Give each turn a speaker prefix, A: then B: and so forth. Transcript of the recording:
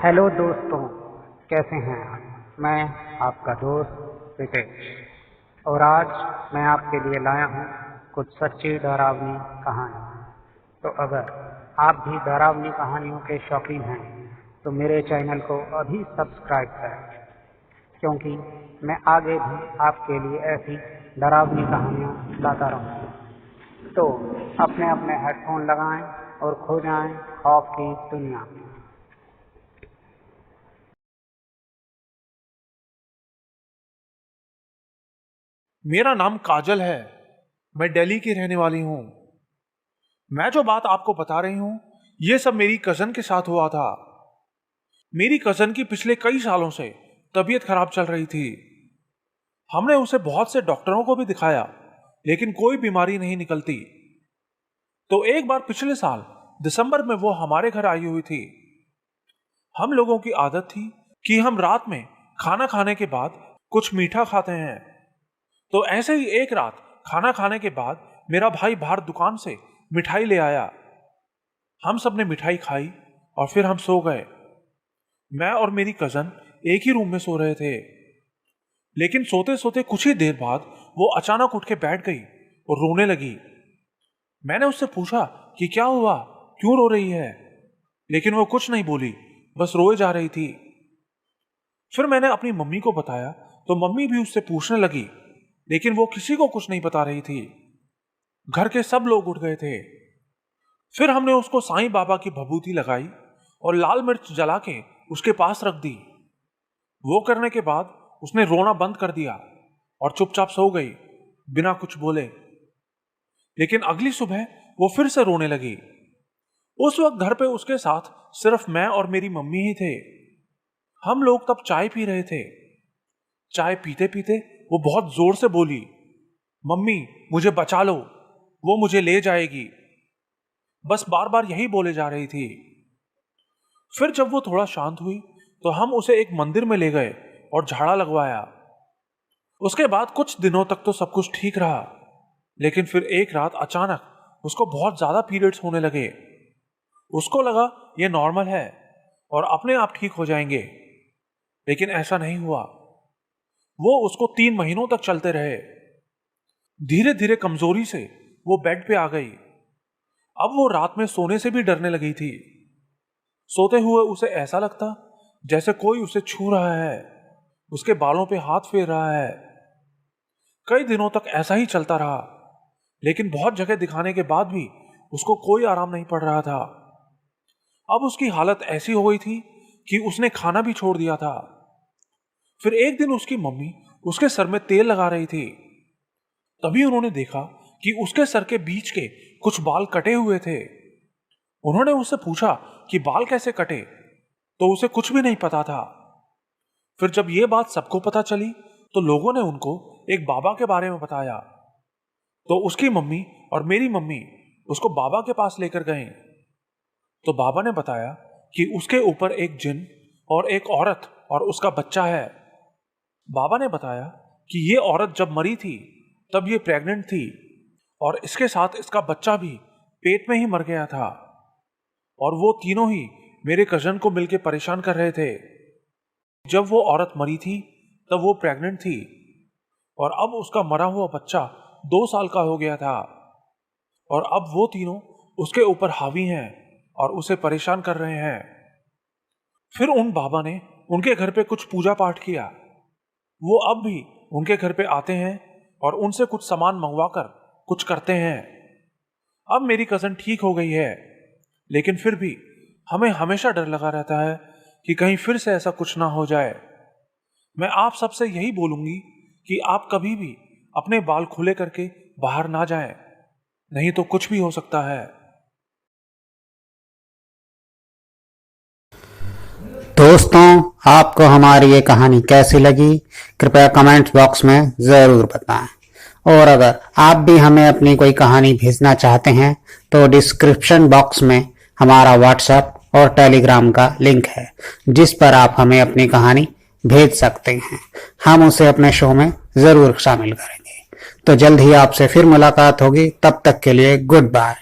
A: Hello दोस्तों, कैसे हैं आप। मैं आपका दोस्त रितेश और आज मैं आपके लिए लाया हूँ कुछ सच्ची डरावनी कहानी। तो अगर आप भी डरावनी कहानियों के शौकीन हैं तो मेरे चैनल को अभी सब्सक्राइब करें, क्योंकि मैं आगे भी आपके लिए ऐसी डरावनी कहानियाँ लाता रहूँगा। तो अपने अपने हेडफोन लगाएं और खो जाएं खौफ की दुनिया में।
B: मेरा नाम काजल है। मैं दिल्ली की रहने वाली हूं। मैं जो बात आपको बता रही हूं, यह सब मेरी कजन के साथ हुआ था। मेरी कजन की पिछले कई सालों से तबीयत खराब चल रही थी। हमने उसे बहुत से डॉक्टरों को भी दिखाया, लेकिन कोई बीमारी नहीं निकलती। तो एक बार पिछले साल दिसंबर में वो हमारे घर आई हुई थी। हम लोगों की आदत थी कि हम रात में खाना खाने के बाद कुछ मीठा खाते हैं। तो ऐसे ही एक रात खाना खाने के बाद मेरा भाई बाहर दुकान से मिठाई ले आया। हम सब ने मिठाई खाई और फिर हम सो गए। मैं और मेरी कजन एक ही रूम में सो रहे थे, लेकिन सोते सोते कुछ ही देर बाद वो अचानक उठ के बैठ गई और रोने लगी। मैंने उससे पूछा कि क्या हुआ, क्यों रो रही है, लेकिन वो कुछ नहीं बोली, बस रोए जा रही थी। फिर मैंने अपनी मम्मी को बताया तो मम्मी भी उससे पूछने लगी, लेकिन वो किसी को कुछ नहीं बता रही थी। घर के सब लोग उठ गए थे। फिर हमने उसको साईं बाबा की भभूति लगाई और लाल मिर्च जला के उसके पास रख दी। वो करने के बाद उसने रोना बंद कर दिया और चुपचाप सो गई बिना कुछ बोले। लेकिन अगली सुबह वो फिर से रोने लगी। उस वक्त घर पे उसके साथ सिर्फ मैं और मेरी मम्मी ही थे। हम लोग तब चाय पी रहे थे। चाय पीते पीते वो बहुत जोर से बोली, मम्मी मुझे बचा लो, वो मुझे ले जाएगी। बस बार बार यही बोले जा रही थी। फिर जब वो थोड़ा शांत हुई तो हम उसे एक मंदिर में ले गए और झाड़ा लगवाया। उसके बाद कुछ दिनों तक तो सब कुछ ठीक रहा, लेकिन फिर एक रात अचानक उसको बहुत ज्यादा पीरियड्स होने लगे। उसको लगा ये नॉर्मल है और अपने आप ठीक हो जाएंगे, लेकिन ऐसा नहीं हुआ। वो उसको 3 महीनों तक चलते रहे। धीरे धीरे कमजोरी से वो बेड पे आ गई। अब वो रात में सोने से भी डरने लगी थी। सोते हुए उसे ऐसा लगता जैसे कोई उसे छू रहा है, उसके बालों पे हाथ फेर रहा है। कई दिनों तक ऐसा ही चलता रहा, लेकिन बहुत जगह दिखाने के बाद भी उसको कोई आराम नहीं पड़ रहा था। अब उसकी हालत ऐसी हो गई थी कि उसने खाना भी छोड़ दिया था। फिर एक दिन उसकी मम्मी उसके सर में तेल लगा रही थी। तभी उन्होंने देखा कि उसके सर के बीच के कुछ बाल कटे हुए थे। उन्होंने उससे पूछा कि बाल कैसे कटे, तो उसे कुछ भी नहीं पता था। फिर जब यह बात सबको पता चली तो लोगों ने उनको एक बाबा के बारे में बताया। तो उसकी मम्मी और मेरी मम्मी उसको बाबा के पास लेकर गए। तो बाबा ने बताया कि उसके ऊपर एक जिन और एक औरत और उसका बच्चा है। बाबा ने बताया कि ये औरत जब मरी थी तब ये प्रेग्नेंट थी और इसके साथ इसका बच्चा भी पेट में ही मर गया था। और वो तीनों ही मेरे कजन को मिलकर परेशान कर रहे थे। जब वो औरत मरी थी तब वो प्रेग्नेंट थी और अब उसका मरा हुआ बच्चा 2 साल का हो गया था। और अब वो तीनों उसके ऊपर हावी हैं और उसे परेशान कर रहे हैं। फिर उन बाबा ने उनके घर पे कुछ पूजा पाठ किया। वो अब भी उनके घर पे आते हैं और उनसे कुछ सामान मंगवाकर कुछ करते हैं। अब मेरी कजन ठीक हो गई है, लेकिन फिर भी हमें हमेशा डर लगा रहता है कि कहीं फिर से ऐसा कुछ ना हो जाए। मैं आप सबसे यही बोलूंगी कि आप कभी भी अपने बाल खुले करके बाहर ना जाएं, नहीं तो कुछ भी हो सकता है।
A: दोस्तों, आपको हमारी ये कहानी कैसी लगी कृपया कमेंट बॉक्स में जरूर बताएं। और अगर आप भी हमें अपनी कोई कहानी भेजना चाहते हैं तो डिस्क्रिप्शन बॉक्स में हमारा व्हाट्सएप और टेलीग्राम का लिंक है, जिस पर आप हमें अपनी कहानी भेज सकते हैं। हम उसे अपने शो में जरूर शामिल करेंगे। तो जल्द ही आपसे फिर मुलाकात होगी। तब तक के लिए गुड बाय।